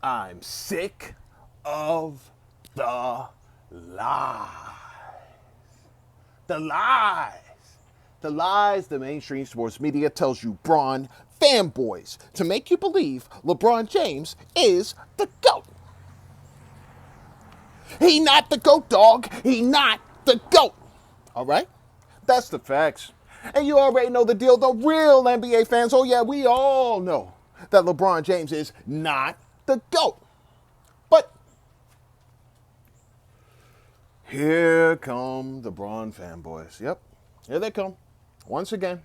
I'm sick of the lies. The lies. The lies the mainstream sports media tells you, Bron fanboys, to make you believe LeBron James is the GOAT. He not the GOAT, dog. He not the GOAT. All right? That's the facts. And you already know the deal. The real NBA fans, oh yeah, we all know that LeBron James is not the GOAT. But here come the Bron fanboys. Yep, here they come. Once again,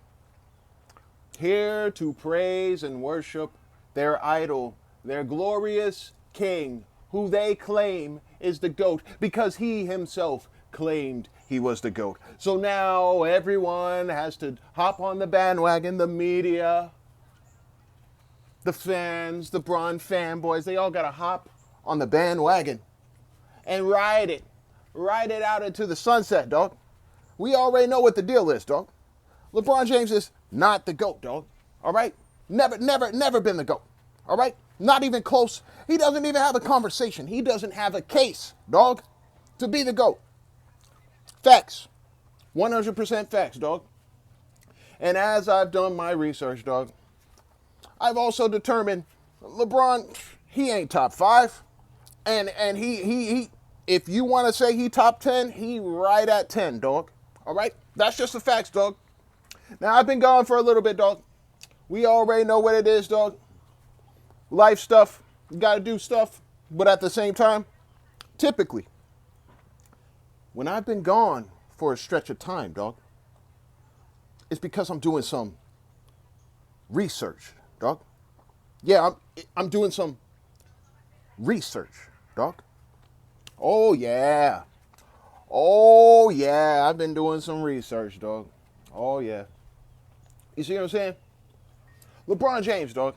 here to praise and worship their idol, their glorious king, who they claim is the GOAT because he himself claimed he was the GOAT. So now everyone has to hop on the bandwagon, the media, the fans, the Bron fanboys, they all got to hop on the bandwagon and ride it out into the sunset, dog. We already know what the deal is, dog. LeBron James is not the GOAT, dog. All right? Never been the GOAT. All right? Not even close. He doesn't even have a conversation. He doesn't have a case, dog, to be the GOAT. Facts. 100% facts, dog. And as I've done my research, dog, I've also determined LeBron, he ain't top 5. And he if you want to say he top 10, he right at 10, dog. All right? That's just the facts, dog. Now, I've been gone for a little bit, dog. We already know what it is, dog. Life stuff. You got to do stuff. But at the same time, typically, when I've been gone for a stretch of time, dog, it's because I'm doing some research, dog. Yeah, I'm doing some research, dog. Oh, yeah. Oh, yeah. I've been doing some research, dog. Oh, yeah. You see what I'm saying? LeBron James, dog.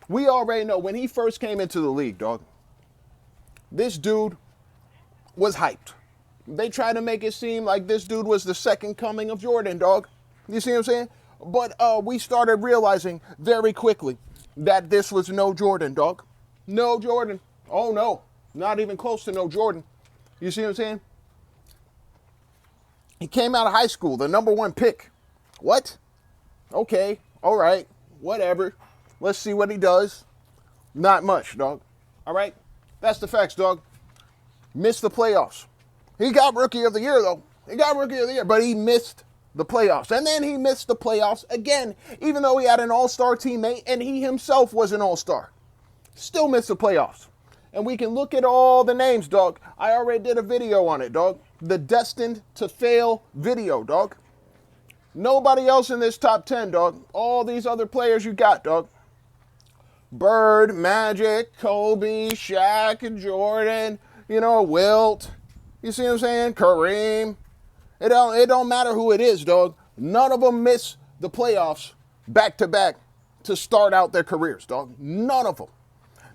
We already know when he first came into the league, dog, this dude was hyped. They tried to make it seem like this dude was the second coming of Jordan, dog. You see what I'm saying? But we started realizing very quickly that this was no Jordan, dog. No Jordan. Oh, no. Not even close to no Jordan. You see what I'm saying? He came out of high school, the number 1 pick. What? Okay. All right. Whatever. Let's see what he does. Not much, dog. All right? That's the facts, dog. Missed the playoffs. He got Rookie of the Year, though. He got Rookie of the Year, but he missed the playoffs. And then he missed the playoffs again, even though he had an all-star teammate and he himself was an all-star. Still missed the playoffs. And we can look at all the names, dog. I already did a video on it, dog. The destined to fail video, dog. Nobody else in this top 10, dog. All these other players you got, dog. Bird, Magic, Kobe, Shaq, Jordan, Wilt. You see what I'm saying? Kareem. It don't matter who it is, dog. None of them miss the playoffs back-to-back to start out their careers, dog. None of them.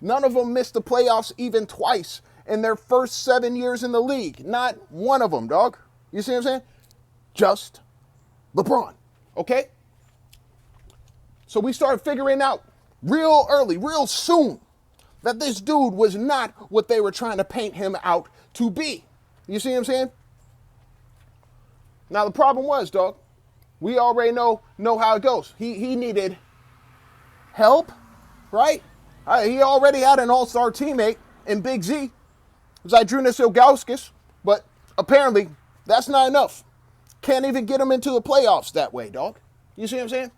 None of them missed the playoffs even twice in their first 7 years in the league. Not one of them, dog. You see what I'm saying? Just LeBron, okay? So we started figuring out real early, real soon, that this dude was not what they were trying to paint him out to be. You see what I'm saying? Now, the problem was, dog, we already know how it goes. He needed help, right? He already had an all-star teammate in Big Z, Zydrunas Ilgauskas, but apparently that's not enough. Can't even get him into the playoffs that way, dog. You see what I'm saying?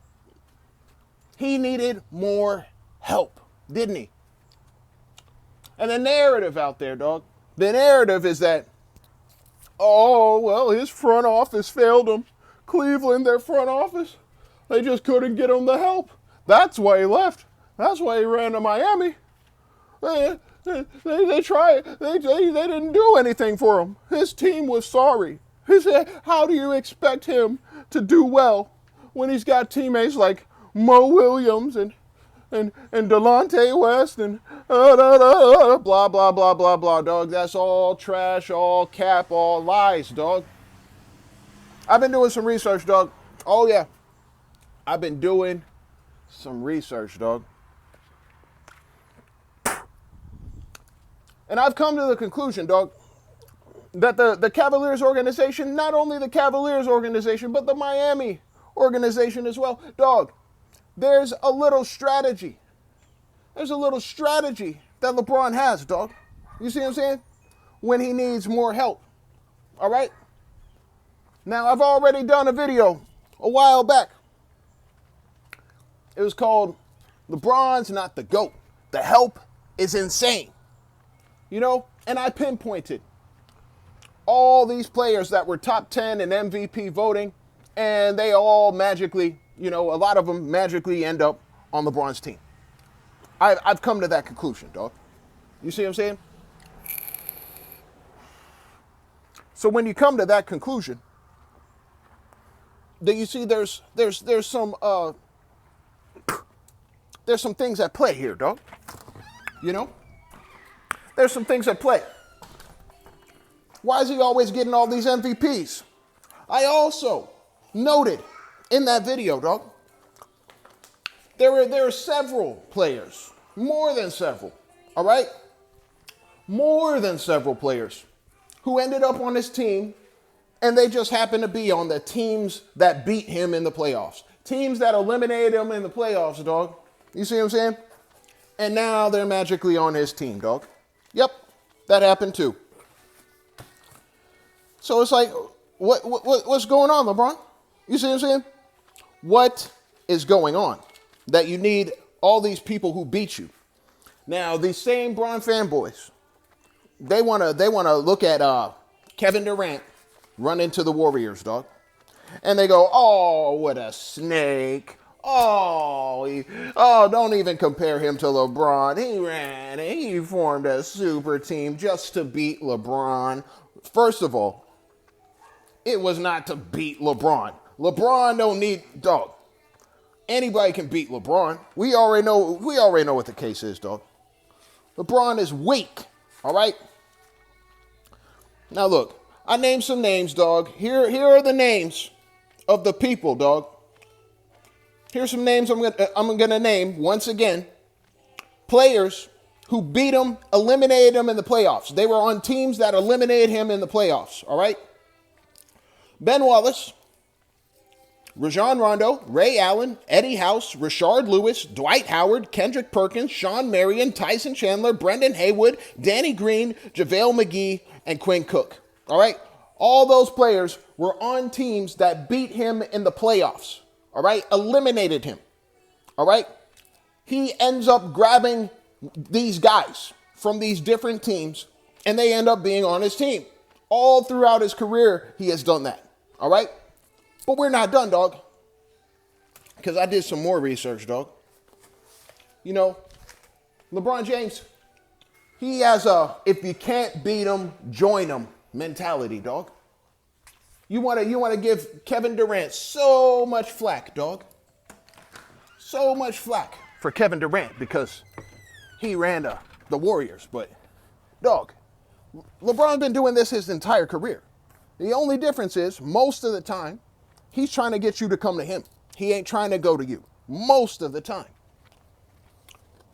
He needed more help, didn't he? And the narrative out there, dog, the narrative is that, oh, well, his front office failed him. Cleveland, their front office, they just couldn't get him the help. That's why he left. That's why he ran to Miami. They tried. They didn't do anything for him. His team was sorry. He said, how do you expect him to do well when he's got teammates like Mo Williams and Delonte West and blah, blah, blah, blah, blah, dog. That's all trash, all cap, all lies, dog. I've been doing some research, dog. Oh, yeah. I've been doing some research, dog. And I've come to the conclusion, dog, that the Cavaliers organization, not only the Cavaliers organization, but the Miami organization as well, dog, there's a little strategy. There's a little strategy that LeBron has, dog. You see what I'm saying? When he needs more help. All right? Now, I've already done a video a while back. It was called LeBron's Not the GOAT. The help is insane. You know? And I pinpointed all these players that were top 10 in MVP voting, and they all magically, a lot of them magically end up on LeBron's team. I've come to that conclusion, dog. You see what I'm saying? So when you come to that conclusion, then you see there's some things at play here, dog. There's some things at play. Why is he always getting all these MVPs? I also noted in that video, dog, there are several players, more than several, all right? More than several players who ended up on his team, and they just happen to be on the teams that beat him in the playoffs. Teams that eliminated him in the playoffs, dog. You see what I'm saying? And now they're magically on his team, dog. Yep, that happened too. So it's like, what's going on, LeBron? You see what I'm saying? What is going on that you need all these people who beat you? Now, these same Bron fanboys, they want to look at Kevin Durant run into the Warriors, dog. And they go, oh, what a snake. Oh, don't even compare him to LeBron. He formed a super team just to beat LeBron. First of all, it was not to beat LeBron. LeBron don't need, dog. Anybody can beat LeBron. We already know what the case is, dog. LeBron is weak, all right? Now look, I named some names, dog. Here are the names of the people, dog. Here's some names I'm gonna name once again. Players who beat him, eliminated him in the playoffs. They were on teams that eliminated him in the playoffs, all right? Ben Wallace, Rajon Rondo, Ray Allen, Eddie House, Rashard Lewis, Dwight Howard, Kendrick Perkins, Sean Marion, Tyson Chandler, Brendan Haywood, Danny Green, JaVale McGee, and Quinn Cook. All right? All those players were on teams that beat him in the playoffs. All right? Eliminated him. All right? He ends up grabbing these guys from these different teams, and they end up being on his team. All throughout his career, he has done that. All right? But we're not done, dog. Because I did some more research, dog. LeBron James, he has a if you can't beat him, join him mentality, dog. You want to give Kevin Durant so much flack, dog. So much flack for Kevin Durant because he ran the Warriors. But, dog, LeBron's been doing this his entire career. The only difference is most of the time, he's trying to get you to come to him. He ain't trying to go to you most of the time.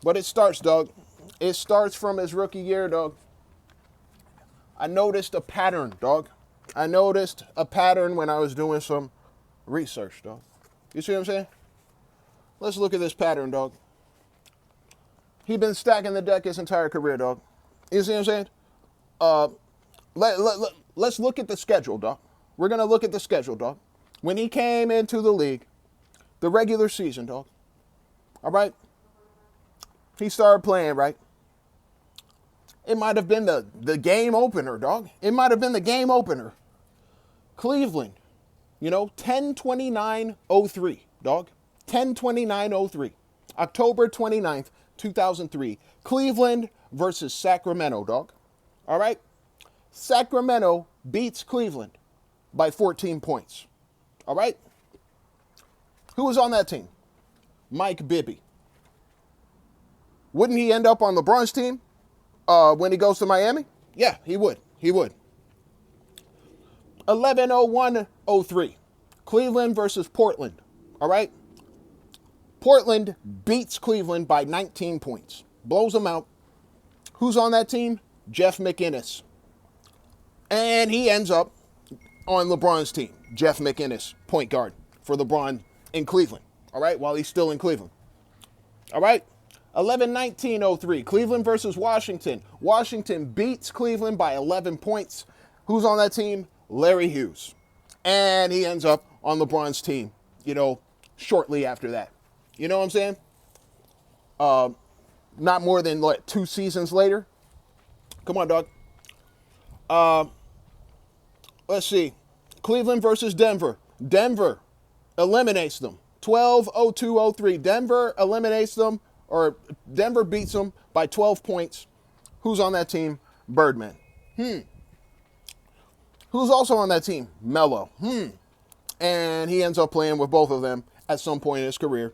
But it starts, dog. It starts from his rookie year, dog. I noticed a pattern, dog. I noticed a pattern when I was doing some research, dog. You see what I'm saying? Let's look at this pattern, dog. He's been stacking the deck his entire career, dog. You see what I'm saying? Let's look at the schedule, dog. We're going to look at the schedule, dog. When he came into the league, the regular season, dog. All right? He started playing, right? It might have been the game opener, dog. It might have been the game opener. Cleveland, 10/29/03, dog. 10/29/03. October 29th, 2003. Cleveland versus Sacramento, dog. All right? Sacramento beats Cleveland by 14 points. All right? Who was on that team? Mike Bibby. Wouldn't he end up on LeBron's team when he goes to Miami? Yeah, he would. He would. 11/01/03. Cleveland versus Portland. All right? Portland beats Cleveland by 19 points. Blows them out. Who's on that team? Jeff McInnes. And he ends up on LeBron's team. Jeff McInnes, point guard for LeBron in Cleveland. All right, while he's still in Cleveland. All right, 11-19-03, Cleveland versus Washington. Washington beats Cleveland by 11 points. Who's on that team? Larry Hughes. And he ends up on LeBron's team, shortly after that. You know what I'm saying? Not more than, 2 seasons later. Come on, dog. Let's see. Cleveland versus Denver. Denver eliminates them. 12-02-03. Denver eliminates them, or Denver beats them by 12 points. Who's on that team? Birdman. Who's also on that team? Melo. And he ends up playing with both of them at some point in his career.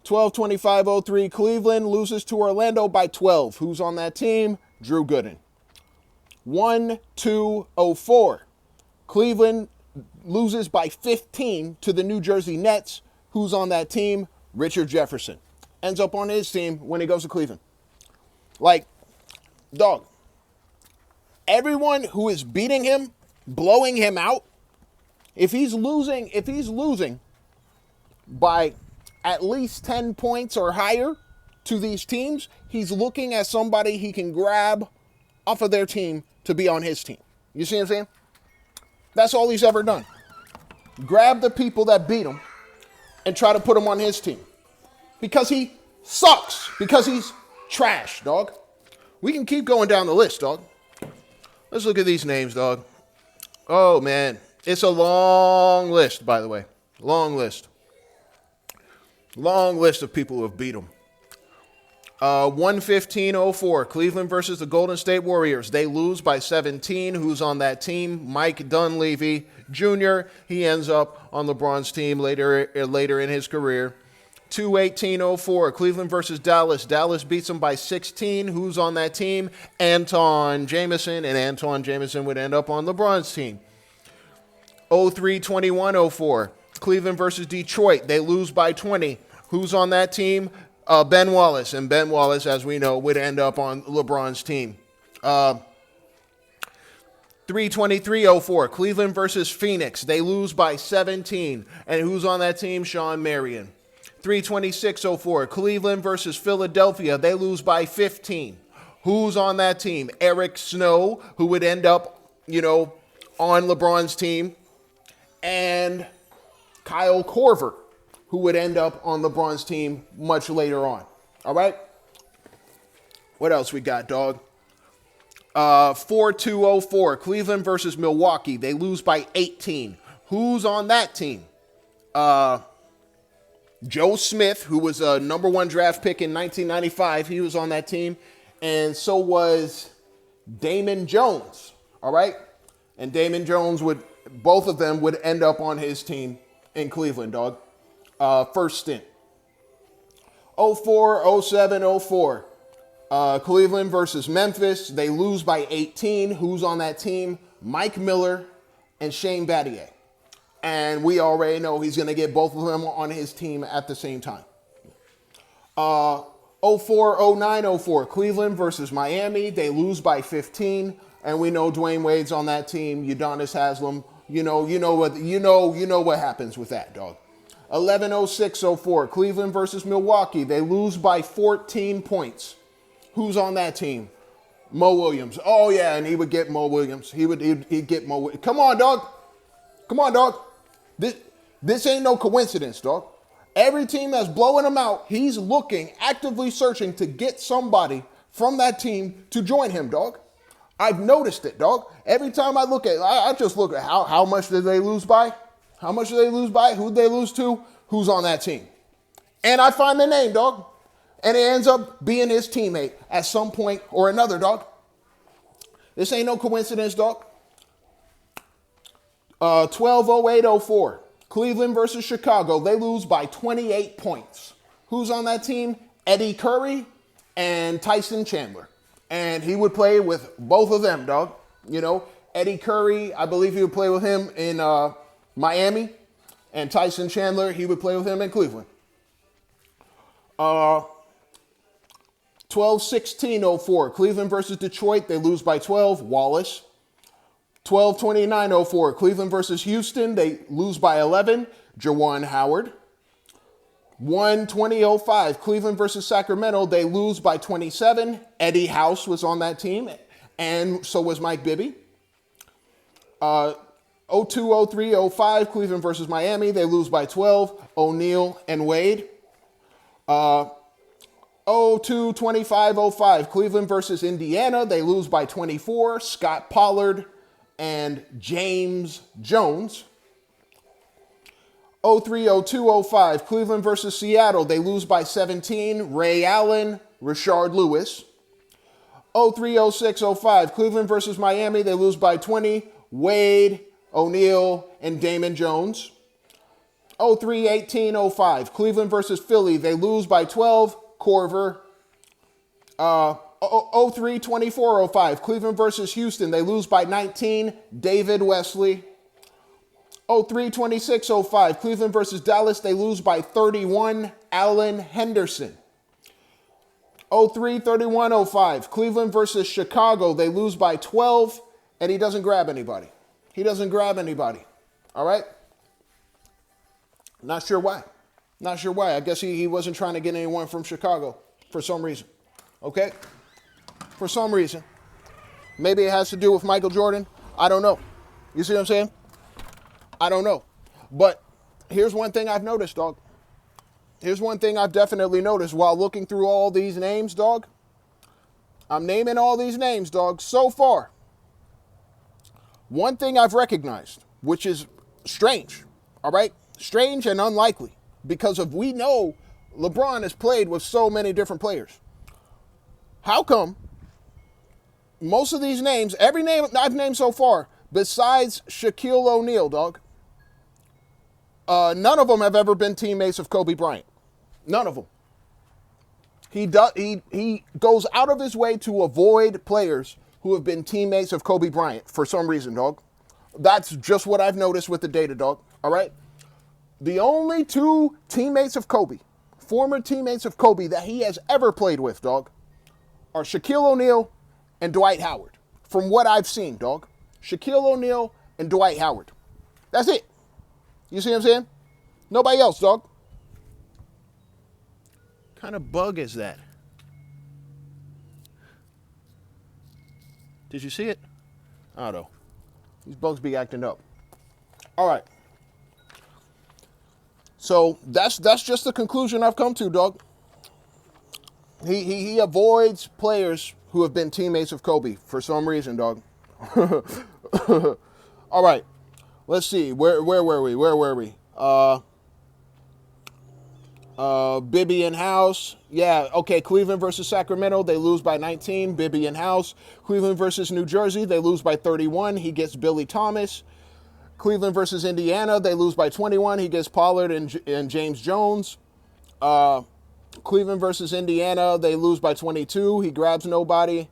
12-25-03. Cleveland loses to Orlando by 12. Who's on that team? Drew Gooden. 1-2-04. Cleveland loses by 15 to the New Jersey Nets. Who's on that team? Richard Jefferson. Ends up on his team when he goes to Cleveland. Dog, everyone who is beating him, blowing him out, if he's losing by at least 10 points or higher to these teams, he's looking at somebody he can grab off of their team to be on his team. You see what I'm saying? That's all he's ever done. Grab the people that beat him and try to put him on his team. Because he sucks. Because he's trash, dog. We can keep going down the list, dog. Let's look at these names, dog. Oh, man. It's a long list, by the way. Long list. Long list of people who have beat him. 115-04, Cleveland versus the Golden State Warriors. They lose by 17. Who's on that team? Mike Dunleavy Jr. He ends up on LeBron's team later in his career. 218-04, Cleveland versus Dallas. Dallas beats them by 16. Who's on that team? Anton Jameson, and Anton Jameson would end up on LeBron's team. 03-21-04, Cleveland versus Detroit. They lose by 20. Who's on that team? Ben Wallace, and Ben Wallace, as we know, would end up on LeBron's team. 323-04, Cleveland versus Phoenix. They lose by 17. And who's on that team? Sean Marion. 326-04, Cleveland versus Philadelphia. They lose by 15. Who's on that team? Eric Snow, who would end up, on LeBron's team. And Kyle Korver, who would end up on LeBron's team much later on. All right? What else we got, dog? 4204, Cleveland versus Milwaukee. They lose by 18. Who's on that team? Joe Smith, who was a number 1 draft pick in 1995. He was on that team. And so was Damon Jones. All right? And Damon Jones both of them would end up on his team in Cleveland, dog. First stint. 04-07-04. Cleveland versus Memphis. They lose by 18. Who's on that team? Mike Miller and Shane Battier. And we already know he's going to get both of them on his team at the same time. 04-09-04. Cleveland versus Miami. They lose by 15. And we know Dwayne Wade's on that team. Udonis Haslem. You know what happens with that, dog. 11-06-04, Cleveland versus Milwaukee. They lose by 14 points. Who's on that team? Mo Williams. Oh, yeah, and he would get Mo Williams. He'd get Mo Williams. Come on, dog. Come on, dog. This ain't no coincidence, dog. Every team that's blowing him out, he's actively searching to get somebody from that team to join him, dog. I've noticed it, dog. Every time I look at it, I just look at how much did they lose by? How much do they lose by? Who'd they lose to? Who's on that team? And I find the name, dog. And it ends up being his teammate at some point or another, dog. This ain't no coincidence, dog. 12-08-04. Cleveland versus Chicago. They lose by 28 points. Who's on that team? Eddie Curry and Tyson Chandler. And he would play with both of them, dog. Eddie Curry, I believe he would play with him in Miami, and Tyson Chandler, he would play with him in Cleveland. 12-16-04, Cleveland versus Detroit. They lose by 12. Wallace. 12-29-04, Cleveland versus Houston. They lose by 11. Juwan Howard. 1-20-05, Cleveland versus Sacramento. They lose by 27. Eddie House was on that team, and so was Mike Bibby. 02-03-05, Cleveland versus Miami. They lose by 12. O'Neal and Wade. 02-25-05, Cleveland versus Indiana. They lose by 24. Scott Pollard and James Jones. 03-02-05, Cleveland versus Seattle. They lose by 17. Ray Allen, Rashard Lewis. 03-06-05, Cleveland versus Miami. They lose by 20. Wade, O'Neal, and Damon Jones. 03-18-05, Cleveland versus Philly. They lose by 12. Corver. 03-24-05, Cleveland versus Houston. They lose by 19. David Wesley. 03-26-05, Cleveland versus Dallas. They lose by 31. Allen Henderson. 03-31-05, Cleveland versus Chicago. They lose by 12, and he doesn't grab anybody. He doesn't grab anybody. All right? Not sure why. Not sure why. I guess he wasn't trying to get anyone from Chicago for some reason. Okay? For some reason. Maybe it has to do with Michael Jordan. I don't know. You see what I'm saying? I don't know. But here's one thing I've noticed, dog. Here's one thing I've definitely noticed while looking through all these names, dog. I'm naming all these names, dog. So far, one thing I've recognized, which is strange, all right? Strange and unlikely, because we know LeBron has played with so many different players. How come most of these names, every name I've named so far, besides Shaquille O'Neal, dog, none of them have ever been teammates of Kobe Bryant. None of them. He goes out of his way to avoid players who have been teammates of Kobe Bryant for some reason, dog. That's just what I've noticed with the data, dog. All right? The only two teammates of Kobe, former teammates of Kobe that he has ever played with, dog, are Shaquille O'Neal and Dwight Howard. From what I've seen, dog. Shaquille O'Neal and Dwight Howard. That's it. You see what I'm saying? Nobody else, dog. What kind of bug is that? Did you see it? I don't know. These bugs be acting up. All right. So that's just the conclusion I've come to, dog. He avoids players who have been teammates of Kobe for some reason, dog. All right. Let's see. Where were we? Bibby and House. Yeah, okay. Cleveland versus Sacramento. They lose by 19. Bibby and House. Cleveland versus New Jersey. They lose by 31. He gets Billy Thomas. Cleveland versus Indiana. They lose by 21. He gets Pollard and James Jones. Cleveland versus Indiana. They lose by 22. He grabs nobody.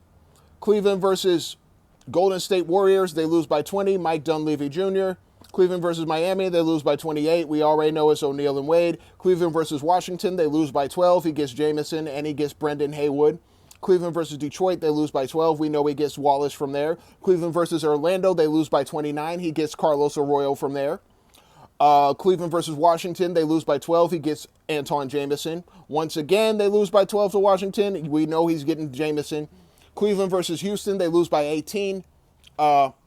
Cleveland versus Golden State Warriors. They lose by 20. Mike Dunleavy Jr. Cleveland versus Miami, they lose by 28. We already know it's O'Neal and Wade. Cleveland versus Washington, they lose by 12. He gets Jamison and he gets Brendan Haywood. Cleveland versus Detroit, they lose by 12. We know he gets Wallace from there. Cleveland versus Orlando, they lose by 29. He gets Carlos Arroyo from there. Cleveland versus Washington, they lose by 12. He gets Anton Jamison. Once again, they lose by 12 to Washington. We know he's getting Jamison. Cleveland versus Houston, they lose by 18.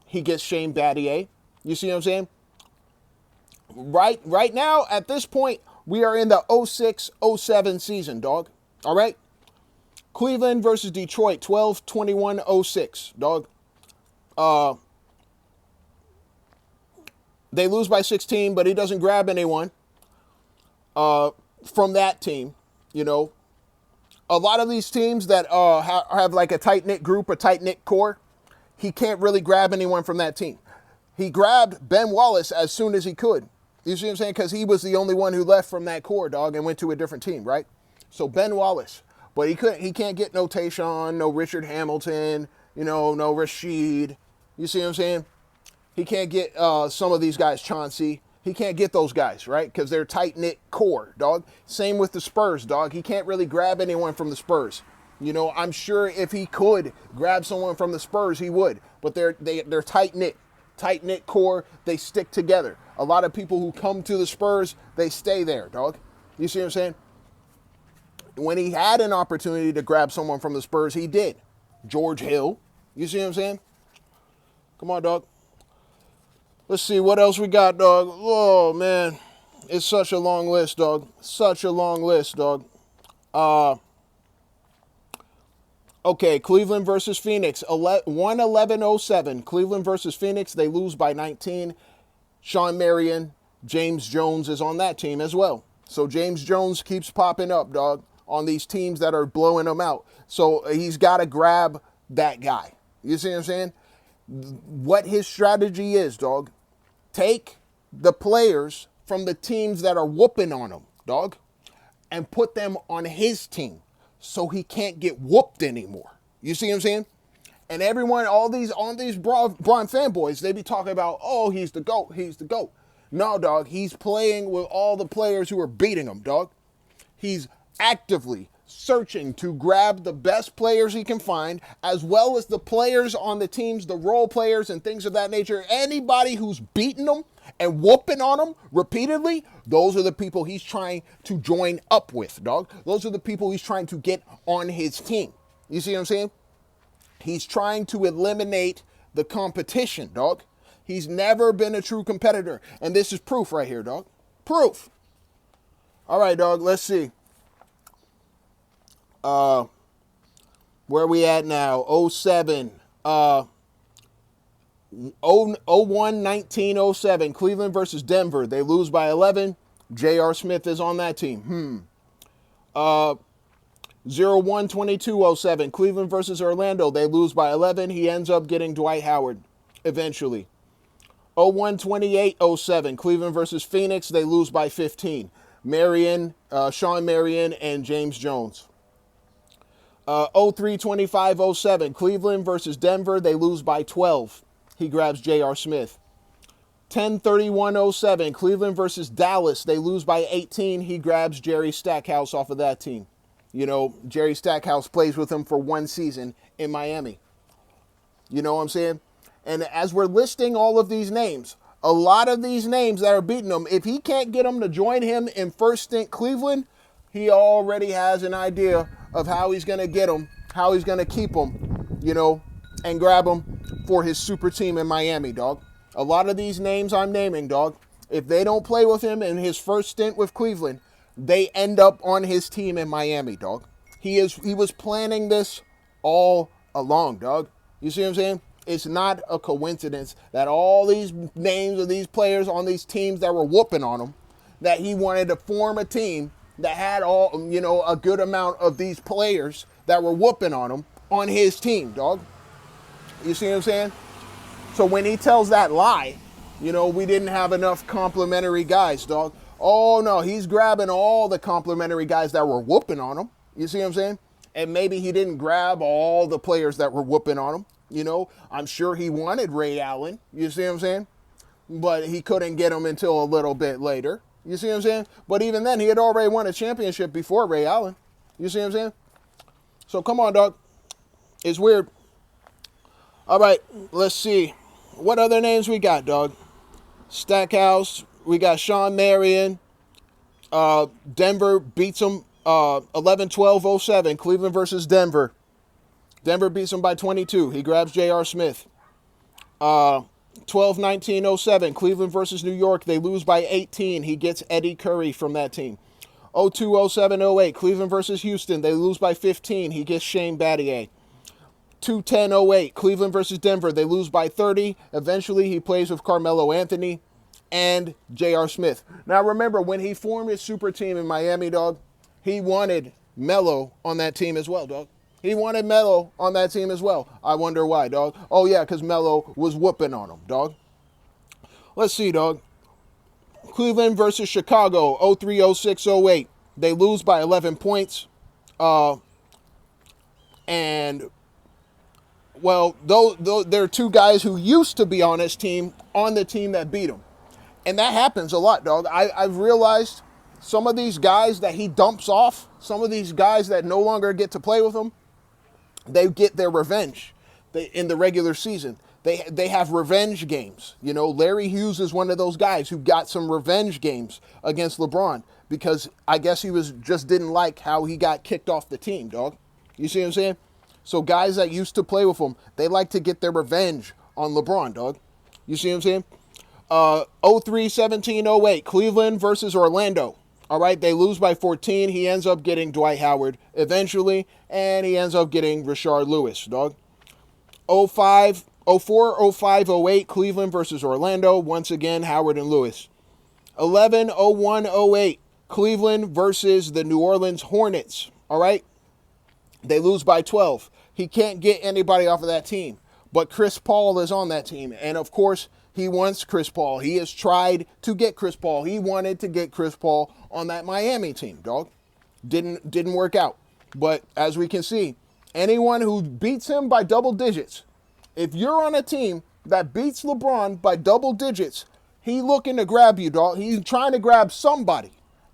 He gets Shane Battier. You see what I'm saying? Right now, at this point, we are in the 06-07 season, dog. All right? Cleveland versus Detroit, 12-21-06, dog. They lose by 16, but he doesn't grab anyone from that team, you know. A lot of these teams that have like a tight-knit group, a tight-knit core, he can't really grab anyone from that team. He grabbed Ben Wallace as soon as he could. You see what I'm saying? Because he was the only one who left from that core, dog, and went to a different team, right? So Ben Wallace. But he can't get no Tayshaun, no Richard Hamilton, you know, no Rasheed. You see what I'm saying? He can't get some of these guys, Chauncey. He can't get those guys, right? Because they're tight-knit core, dog. Same with the Spurs, dog. He can't really grab anyone from the Spurs. You know, I'm sure if he could grab someone from the Spurs, he would. But they're tight knit core. They stick together. A lot of people who come to the Spurs, they stay there, dog. You see what I'm saying? When he had an opportunity to grab someone from the Spurs, he did. George Hill. You see what I'm saying? Come on, dog. Let's see what else we got, dog. Oh, man. It's such a long list, dog. Such a long list, dog. Okay, Cleveland versus Phoenix. 111-07. Cleveland versus Phoenix. They lose by 19. Sean Marion, James Jones is on that team as well. So James Jones keeps popping up, dog, on these teams that are blowing him out. So he's got to grab that guy. You see what I'm saying? What his strategy is, dog. Take the players from the teams that are whooping on him, dog, and put them on his team so he can't get whooped anymore. You see what I'm saying? And everyone, all these Bron fanboys, they be talking about, oh, he's the GOAT, he's the GOAT. No, dog, he's playing with all the players who are beating him, dog. He's actively searching to grab the best players he can find, as well as the players on the teams, the role players and things of that nature. Anybody who's beating them and whooping on them repeatedly, those are the people he's trying to join up with, dog. Those are the people he's trying to get on his team. You see what I'm saying? He's trying to eliminate the competition, dog. He's never been a true competitor. And this is proof right here, dog. Proof. All right, dog, let's see. Where are we at now? 07. 01-19-07. Cleveland versus Denver. They lose by 11. J.R. Smith is on that team. 01-22-07. Cleveland versus Orlando. They lose by 11. He ends up getting Dwight Howard eventually. 01-28-07. Cleveland versus Phoenix. They lose by 15. Sean Marion, and James Jones. 03-25-07. Cleveland versus Denver. They lose by 12. He grabs J.R. Smith. 10-31-07. Cleveland versus Dallas. They lose by 18. He grabs Jerry Stackhouse off of that team. You know, Jerry Stackhouse plays with him for one season in Miami. You know what I'm saying? And as we're listing all of these names, a lot of these names that are beating him, if he can't get them to join him in first stint Cleveland, he already has an idea of how he's going to get them, how he's going to keep them, you know, and grab them for his super team in Miami, dog. A lot of these names I'm naming, dog, if they don't play with him in his first stint with Cleveland, they end up on his team in Miami, dog. He was planning this all along, dog. You see what I'm saying? It's not a coincidence that all these names of these players on these teams that were whooping on him, that he wanted to form a team that had all, you know, a good amount of these players that were whooping on him on his team, dog. You see what I'm saying? So when he tells that lie, you know, we didn't have enough complimentary guys, dog. Oh, no, he's grabbing all the complimentary guys that were whooping on him. You see what I'm saying? And maybe he didn't grab all the players that were whooping on him. You know, I'm sure he wanted Ray Allen. You see what I'm saying? But he couldn't get him until a little bit later. You see what I'm saying? But even then, he had already won a championship before Ray Allen. You see what I'm saying? So come on, dog. It's weird. All right, let's see. What other names we got, dog? Stackhouse. We got Sean Marion. Denver beats him 11-12-07. Cleveland versus Denver. Denver beats him by 22. He grabs J.R. Smith. 12-19-07. Cleveland versus New York. They lose by 18. He gets Eddie Curry from that team. 02-07-08. Cleveland versus Houston. They lose by 15. He gets Shane Battier. 2-10-08. Cleveland versus Denver. They lose by 30. Eventually, he plays with Carmelo Anthony and J.R. Smith. Now, remember, when he formed his super team in Miami, dog, he wanted Melo on that team as well, dog. He wanted Melo on that team as well. I wonder why, dog. Oh, yeah, because Melo was whooping on him, dog. Let's see, dog. Cleveland versus Chicago, 03-06-08. They lose by 11 points. And, well, there are two guys who used to be on his team, on the team that beat him. And that happens a lot, dog. I've realized some of these guys that he dumps off, some of these guys that no longer get to play with him, They get their revenge in the regular season. They have revenge games. You know, Larry Hughes is one of those guys who got some revenge games against LeBron because I guess he just didn't like how he got kicked off the team, dog. You see what I'm saying? So guys that used to play with him, they like to get their revenge on LeBron, dog. You see what I'm saying? 03-17-08, Cleveland versus Orlando. All right, they lose by 14. He ends up getting Dwight Howard eventually, and he ends up getting Rashard Lewis, dog. 05, 04, 05, 08, Cleveland versus Orlando. Once again, Howard and Lewis. 11, 01, 08, Cleveland versus the New Orleans Hornets. All right, they lose by 12. He can't get anybody off of that team, but Chris Paul is on that team, and of course, he wants Chris Paul. He has tried to get Chris Paul. He wanted to get Chris Paul on that Miami team, dog. Didn't work out. But as we can see, anyone who beats him by double digits, if you're on a team that beats LeBron by double digits, he looking to grab you, dog. He's trying to grab somebody,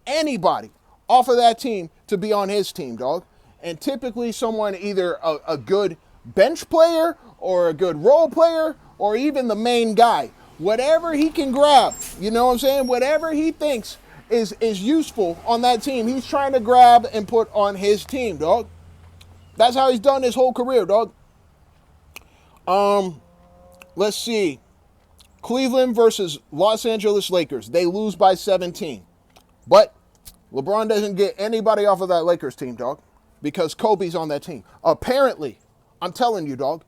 anybody, off of that team to be on his team, dog. And typically someone either a good bench player or a good role player or even the main guy. Whatever he can grab, you know what I'm saying? Whatever he thinks is useful on that team, he's trying to grab and put on his team, dog. That's how he's done his whole career, dog. Let's see. Cleveland versus Los Angeles Lakers. They lose by 17. But LeBron doesn't get anybody off of that Lakers team, dog, because Kobe's on that team. Apparently, I'm telling you, dog,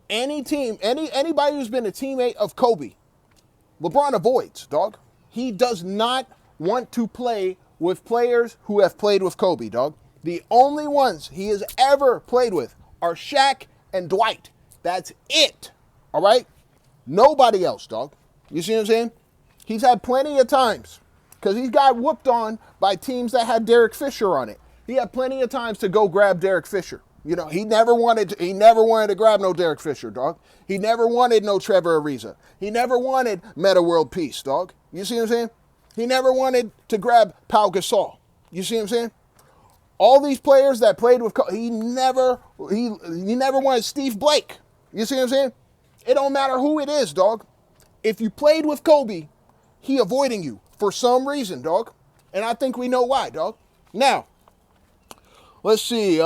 anybody who's been a teammate of Kobe, LeBron avoids, dog. He does not want to play with players who have played with Kobe, dog. The only ones he has ever played with are Shaq and Dwight. That's it, all right? Nobody else, dog. You see what I'm saying? He's had plenty of times because he's got whooped on by teams that had Derek Fisher on it. He had plenty of times to go grab Derek Fisher. You know, he never wanted to grab no Derek Fisher, dog. He never wanted no Trevor Ariza. He never wanted Meta World Peace, dog. You see what I'm saying? He never wanted to grab Pau Gasol. You see what I'm saying? All these players that played with Kobe, he never wanted Steve Blake. You see what I'm saying? It don't matter who it is, dog. If you played with Kobe, he avoiding you for some reason, dog. And I think we know why, dog. Now, let's see.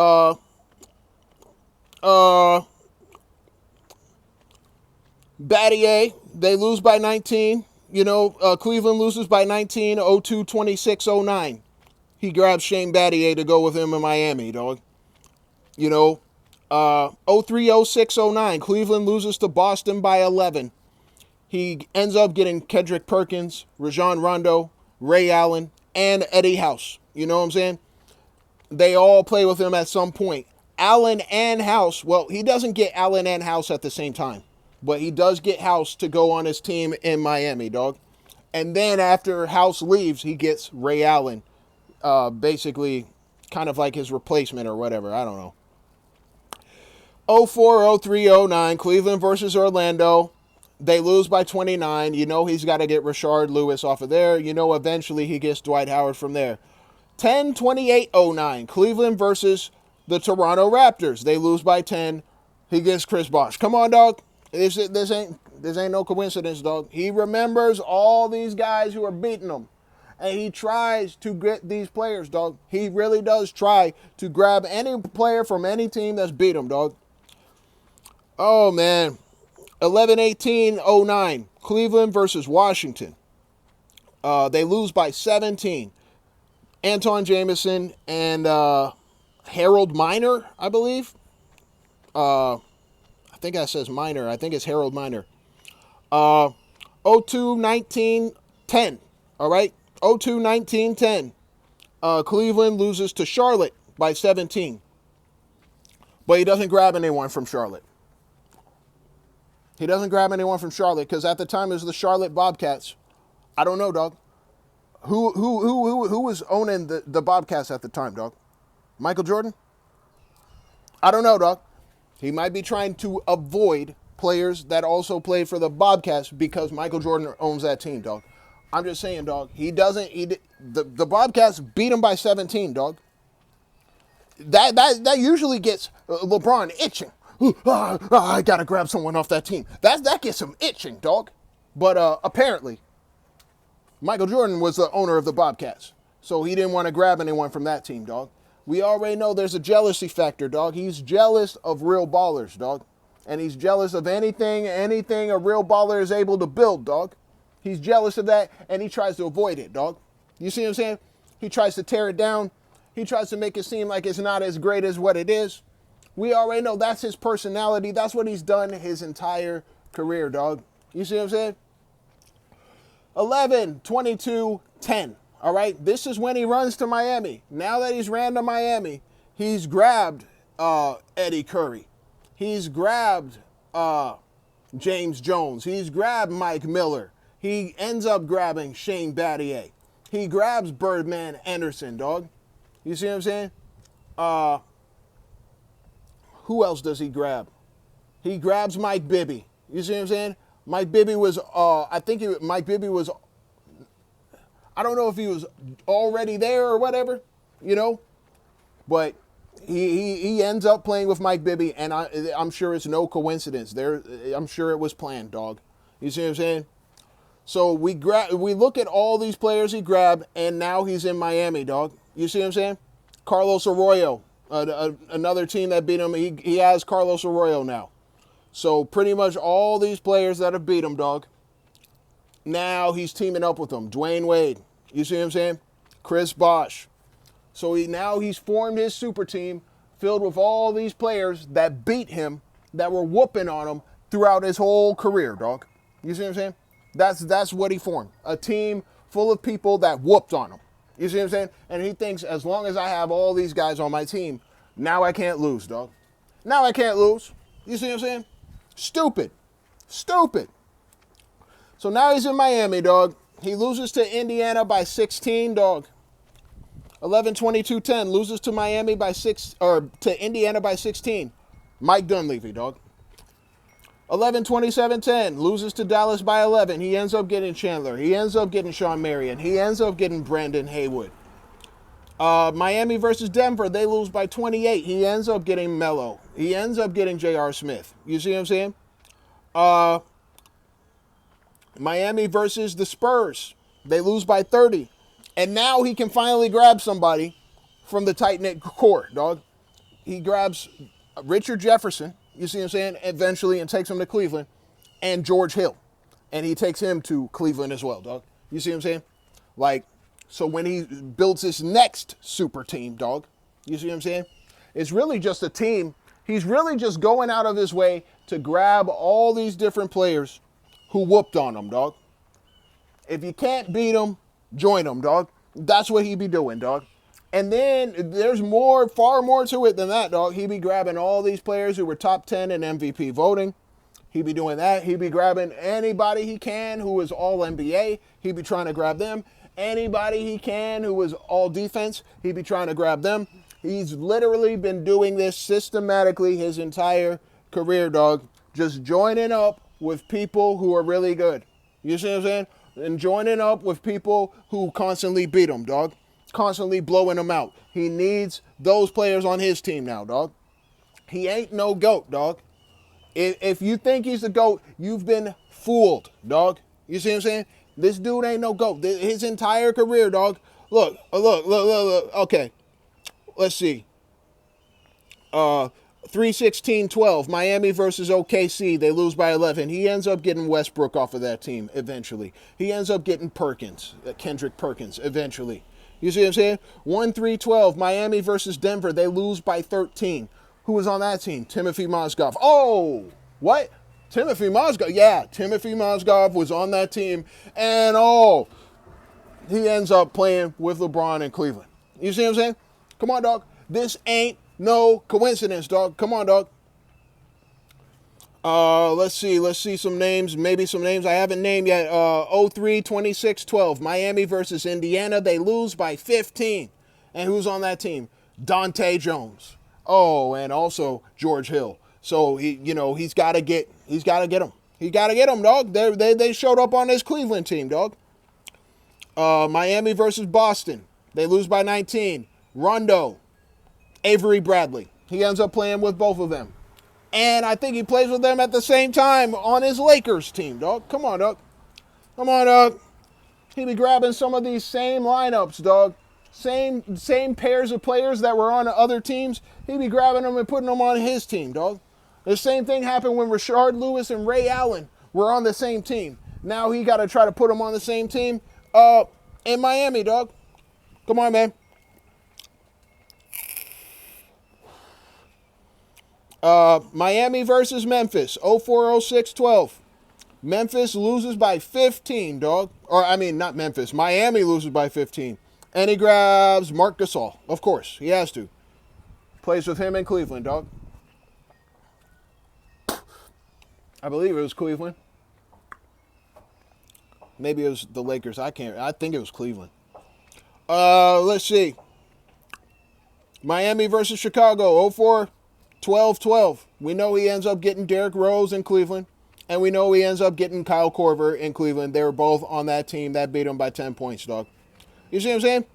Battier, they lose by 19. You know, Cleveland loses by 19, 02, 26, 09. He grabs Shane Battier to go with him in Miami, dog. You know, 03, 06, 09. Cleveland loses to Boston by 11. He ends up getting Kendrick Perkins, Rajon Rondo, Ray Allen, and Eddie House. You know what I'm saying? They all play with him at some point. Allen and House, well, he doesn't get Allen and House at the same time, but he does get House to go on his team in Miami, dog. And then after House leaves, he gets Ray Allen, basically kind of like his replacement or whatever. I don't know. 04, 03, 09, Cleveland versus Orlando. They lose by 29. You know he's got to get Rashard Lewis off of there. You know eventually he gets Dwight Howard from there. 10, 28, 09, Cleveland versus the Toronto Raptors. They lose by 10. He gets Chris Bosh. Come on, dog. This ain't no coincidence, dog. He remembers all these guys who are beating him. And he tries to get these players, dog. He really does try to grab any player from any team that's beat him, dog. Oh, man. 11, 18, 09, Cleveland versus Washington. They lose by 17. Anton Jameson and Harold Miner, I believe. I think that says Miner. I think it's Harold Miner. 02, 19, 10. All right? 02, 19, 10. Cleveland loses to Charlotte by 17. But he doesn't grab anyone from Charlotte. He doesn't grab anyone from Charlotte because at the time it was the Charlotte Bobcats. I don't know, dog. Who was owning the Bobcats at the time, dog? Michael Jordan? I don't know, dog. He might be trying to avoid players that also played for the Bobcats because Michael Jordan owns that team, dog. I'm just saying, dog. The Bobcats beat him by 17, dog. That usually gets LeBron itching. I gotta grab someone off that team. That gets him itching, dog. But apparently, Michael Jordan was the owner of the Bobcats, so he didn't want to grab anyone from that team, dog. We already know there's a jealousy factor, dog. He's jealous of real ballers, dog. And he's jealous of anything a real baller is able to build, dog. He's jealous of that, and he tries to avoid it, dog. You see what I'm saying? He tries to tear it down. He tries to make it seem like it's not as great as what it is. We already know that's his personality. That's what he's done his entire career, dog. You see what I'm saying? 11-22-10. All right, this is when he runs to Miami. Now that he's ran to Miami, he's grabbed Eddie Curry. He's grabbed James Jones. He's grabbed Mike Miller. He ends up grabbing Shane Battier. He grabs Birdman Anderson, dog. You see what I'm saying? Who else does he grab? He grabs Mike Bibby. You see what I'm saying? Mike Bibby was, Mike Bibby was, I don't know if he was already there or whatever, you know, but he ends up playing with Mike Bibby, and I'm sure it's no coincidence. I'm sure it was planned, dog. You see what I'm saying? So we look at all these players he grabbed, and now he's in Miami, dog. You see what I'm saying? Carlos Arroyo, another team that beat him. He has Carlos Arroyo now. So pretty much all these players that have beat him, dog, now he's teaming up with them. Dwayne Wade, you see what I'm saying? Chris Bosh. So he's formed his super team filled with all these players that beat him, that were whooping on him throughout his whole career, dog. You see what I'm saying? That's what he formed. A team full of people that whooped on him. You see what I'm saying? And he thinks, as long as I have all these guys on my team, now I can't lose, dog. Now I can't lose. You see what I'm saying? Stupid. So now he's in Miami, dog. He loses to Indiana by 16, dog. 11-22-10, loses to Miami by to Indiana by 16. Mike Dunleavy, dog. 11-27-10, loses to Dallas by 11. He ends up getting Chandler. He ends up getting Sean Marion. He ends up getting Brandon Haywood. Miami versus Denver, they lose by 28. He ends up getting Melo. He ends up getting J.R. Smith. You see what I'm saying? Miami versus the Spurs, they lose by 30. And now he can finally grab somebody from the tight-knit core, dog. He grabs Richard Jefferson, you see what I'm saying, eventually, and takes him to Cleveland, and George Hill. And he takes him to Cleveland as well, dog. You see what I'm saying? Like, so when he builds his next super team, dog, you see what I'm saying? It's really just a team. He's really just going out of his way to grab all these different players who whooped on him, dog. If you can't beat them, join them, dog. That's what he be doing, dog. And then there's far more to it than that, dog. He be grabbing all these players who were top 10 in MVP voting. He be doing that. He be grabbing anybody he can who is all NBA. He be trying to grab them. Anybody he can who is all defense, he be trying to grab them. He's literally been doing this systematically his entire career, dog. Just joining up with people who are really good. You see what I'm saying? And joining up with people who constantly beat him, dog. Constantly blowing him out. He needs those players on his team now, dog. He ain't no GOAT, dog. If you think he's the GOAT, you've been fooled, dog. You see what I'm saying? This dude ain't no GOAT. His entire career, dog. Look. Okay. Let's see. 3-16-12. Miami versus OKC. They lose by 11. He ends up getting Westbrook off of that team eventually. He ends up getting Perkins, Kendrick Perkins, eventually. You see what I'm saying? 1-3-12. Miami versus Denver. They lose by 13. Who was on that team? Timothy Mozgov. Oh, what? Timothy Mozgov. Yeah, Timothy Mozgov was on that team. And he ends up playing with LeBron in Cleveland. You see what I'm saying? Come on, dog. This ain't no coincidence, dog. Come on, dog. Let's see some names. Maybe some names I haven't named yet. 03-26-12. Miami versus Indiana. They lose by 15. And who's on that team? Dante Jones. Oh, and also George Hill. So he's got to get him. He's got to get him, dog. They showed up on this Cleveland team, dog. Miami versus Boston. They lose by 19. Rondo. Avery Bradley. He ends up playing with both of them. And I think he plays with them at the same time on his Lakers team, dog. Come on, dog. Come on, dog. He be grabbing some of these same lineups, dog. Same pairs of players that were on the other teams. He be grabbing them and putting them on his team, dog. The same thing happened when Rashard Lewis and Ray Allen were on the same team. Now he got to try to put them on the same team in Miami, dog. Come on, man. Miami versus Memphis, 04-06-12. Memphis loses by 15, dog. Or, I mean, not Memphis. Miami loses by 15. And he grabs Marc Gasol. Of course, he has to. Plays with him in Cleveland, dog. I believe it was Cleveland. Maybe it was the Lakers. I think it was Cleveland. Let's see. Miami versus Chicago, 04-12-12. We know he ends up getting Derrick Rose in Cleveland. And we know he ends up getting Kyle Korver in Cleveland. They were both on that team that beat him by 10 points, dog. You see what I'm saying?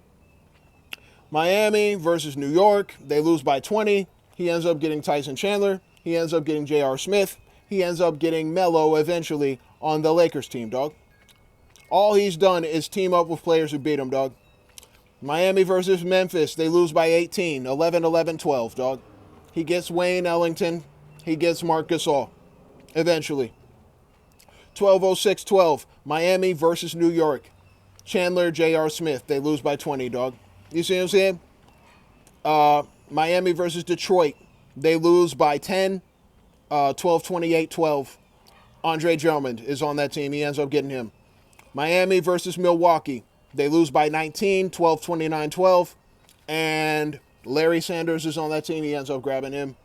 Miami versus New York. They lose by 20. He ends up getting Tyson Chandler. He ends up getting J.R. Smith. He ends up getting Melo eventually on the Lakers team, dog. All he's done is team up with players who beat him, dog. Miami versus Memphis. They lose by 18. 11-11-12, dog. He gets Wayne Ellington. He gets Marc Gasol eventually. 12-06-12. Miami versus New York. Chandler, J.R. Smith. They lose by 20, dog. You see what I'm saying? Miami versus Detroit. They lose by 10. 12-28-12. Andre Drummond is on that team. He ends up getting him. Miami versus Milwaukee. They lose by 19. 12-29-12. And Larry Sanders is on that team. He ends up grabbing him.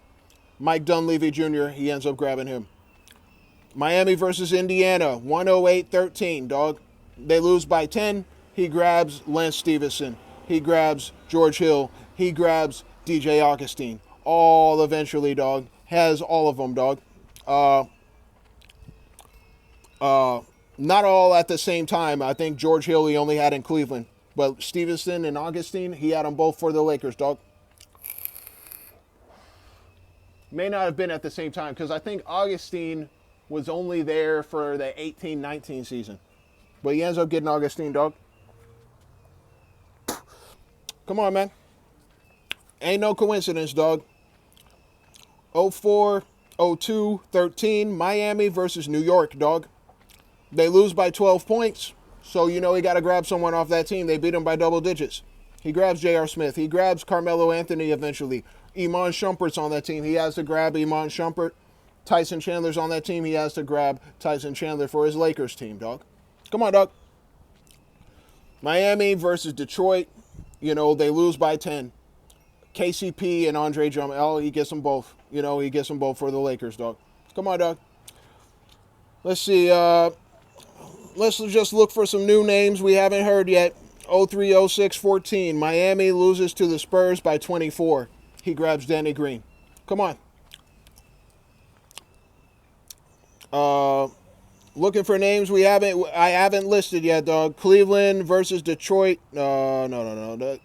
Mike Dunleavy Jr., he ends up grabbing him. Miami versus Indiana, 108-13, dog. They lose by 10. He grabs Lance Stevenson. He grabs George Hill. He grabs DJ Augustine. All eventually, dog. Has all of them, dog. Not all at the same time. I think George Hill he only had in Cleveland. But Stevenson and Augustine, he had them both for the Lakers, dog. May not have been at the same time because I think Augustine was only there for the 18-19 season. But he ends up getting Augustine, dog. Come on, man. Ain't no coincidence, dog. 04-02-13, Miami versus New York, dog. They lose by 12 points. So, you know, he got to grab someone off that team. They beat him by double digits. He grabs J.R. Smith. He grabs Carmelo Anthony eventually. Iman Shumpert's on that team. He has to grab Iman Shumpert. Tyson Chandler's on that team. He has to grab Tyson Chandler for his Lakers team, dog. Come on, dog. Miami versus Detroit. You know, they lose by 10. KCP and Andre Drummond. Oh, he gets them both. You know, he gets them both for the Lakers, dog. Come on, dog. Let's see. Let's just look for some new names we haven't heard yet. 03-06-14. Miami loses to the Spurs by 24. He grabs Danny Green. Come on. Looking for names I haven't listed yet, dog. Cleveland versus Detroit. No.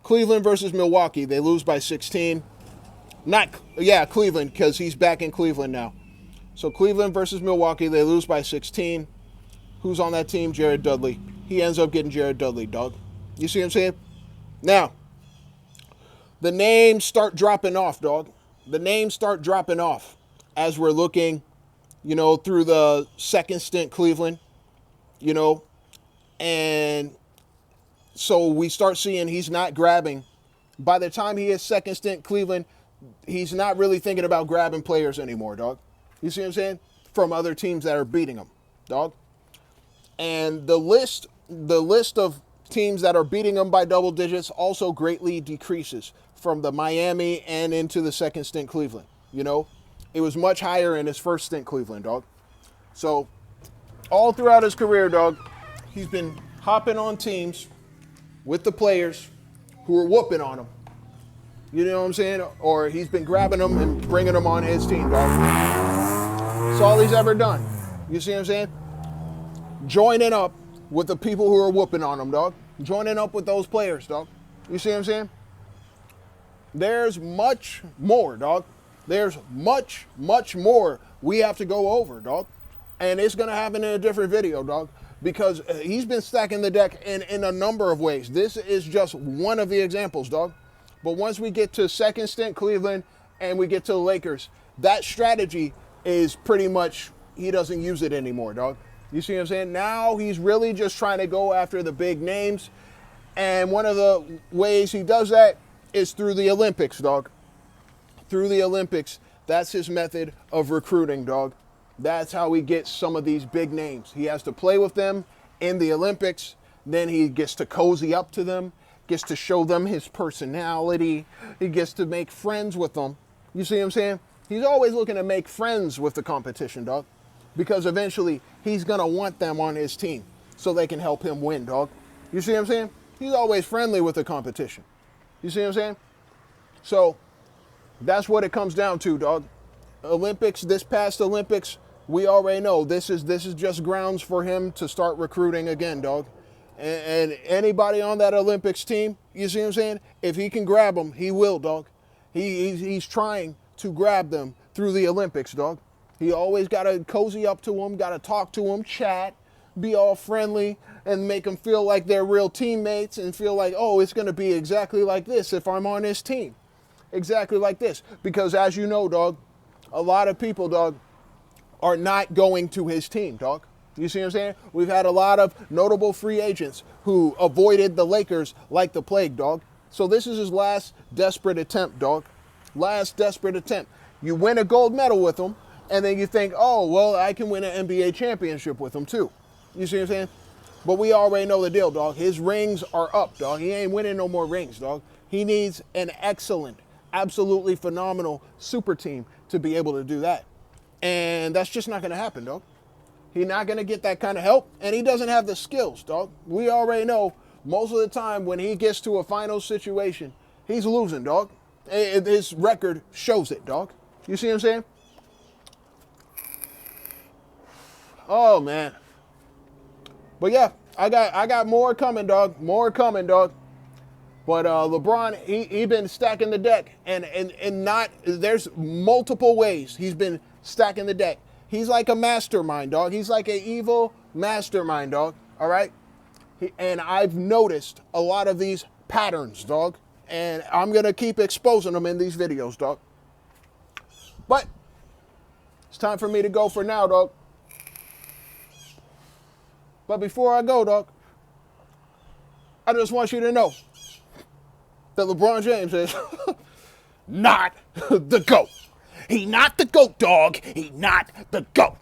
Cleveland versus Milwaukee. They lose by 16. Cleveland, because he's back in Cleveland now. So Cleveland versus Milwaukee. They lose by 16. Who's on that team? Jared Dudley. He ends up getting Jared Dudley, dog. You see what I'm saying? Now, the names start dropping off, dog. The names start dropping off as we're looking, you know, through the second stint Cleveland, you know. And so we start seeing he's not grabbing. By the time he is second stint Cleveland, he's not really thinking about grabbing players anymore, dog. You see what I'm saying? From other teams that are beating him, dog. And the list of teams that are beating him by double digits also greatly decreases from the Miami and into the second stint Cleveland. You know, it was much higher in his first stint Cleveland, dog. So all throughout his career, dog, he's been hopping on teams with the players who are whooping on him. You know what I'm saying? Or he's been grabbing them and bringing them on his team, dog. That's all he's ever done. You see what I'm saying? Joining up with the people who are whooping on him, dog. Joining up with those players, dog. You see what I'm saying? There's much more, dog. There's much, much more we have to go over, dog. And it's going to happen in a different video, dog, because he's been stacking the deck in a number of ways. This is just one of the examples, dog. But once we get to second stint Cleveland and we get to the Lakers, that strategy is pretty much, he doesn't use it anymore, dog. You see what I'm saying? Now he's really just trying to go after the big names. And one of the ways he does that is through the Olympics, dog. Through the Olympics, that's his method of recruiting, dog. That's how he gets some of these big names. He has to play with them in the Olympics. Then he gets to cozy up to them, gets to show them his personality. He gets to make friends with them. You see what I'm saying? He's always looking to make friends with the competition, dog. Because eventually he's going to want them on his team so they can help him win, dog. You see what I'm saying? He's always friendly with the competition. You see what I'm saying? So that's what it comes down to, dog. Olympics, this past Olympics, we already know this is just grounds for him to start recruiting again, dog. And anybody on that Olympics team, you see what I'm saying? If he can grab them, he will, dog. He's trying to grab them through the Olympics, dog. He always got to cozy up to them, got to talk to them, chat, be all friendly, and make them feel like they're real teammates and feel like, oh, it's going to be exactly like this if I'm on his team. Exactly like this. Because as you know, dog, a lot of people, dog, are not going to his team, dog. You see what I'm saying? We've had a lot of notable free agents who avoided the Lakers like the plague, dog. So this is his last desperate attempt, dog. Last desperate attempt. You win a gold medal with him, and then you think, oh, well, I can win an NBA championship with him too. You see what I'm saying? But we already know the deal, dog. His rings are up, dog. He ain't winning no more rings, dog. He needs an excellent, absolutely phenomenal super team to be able to do that. And that's just not going to happen, dog. He's not going to get that kind of help, and he doesn't have the skills, dog. We already know most of the time when he gets to a final situation, he's losing, dog. His record shows it, dog. You see what I'm saying? Oh, man. But yeah, I got more coming, dog. More coming, dog. But LeBron, he been stacking the deck, and not, there's multiple ways he's been stacking the deck. He's like a mastermind, dog. He's like an evil mastermind, dog. All right? And I've noticed a lot of these patterns, dog. And I'm going to keep exposing them in these videos, dog. But it's time for me to go for now, dog. But before I go, dog, I just want you to know that LeBron James is not the GOAT. He not the GOAT, dog. He not the GOAT.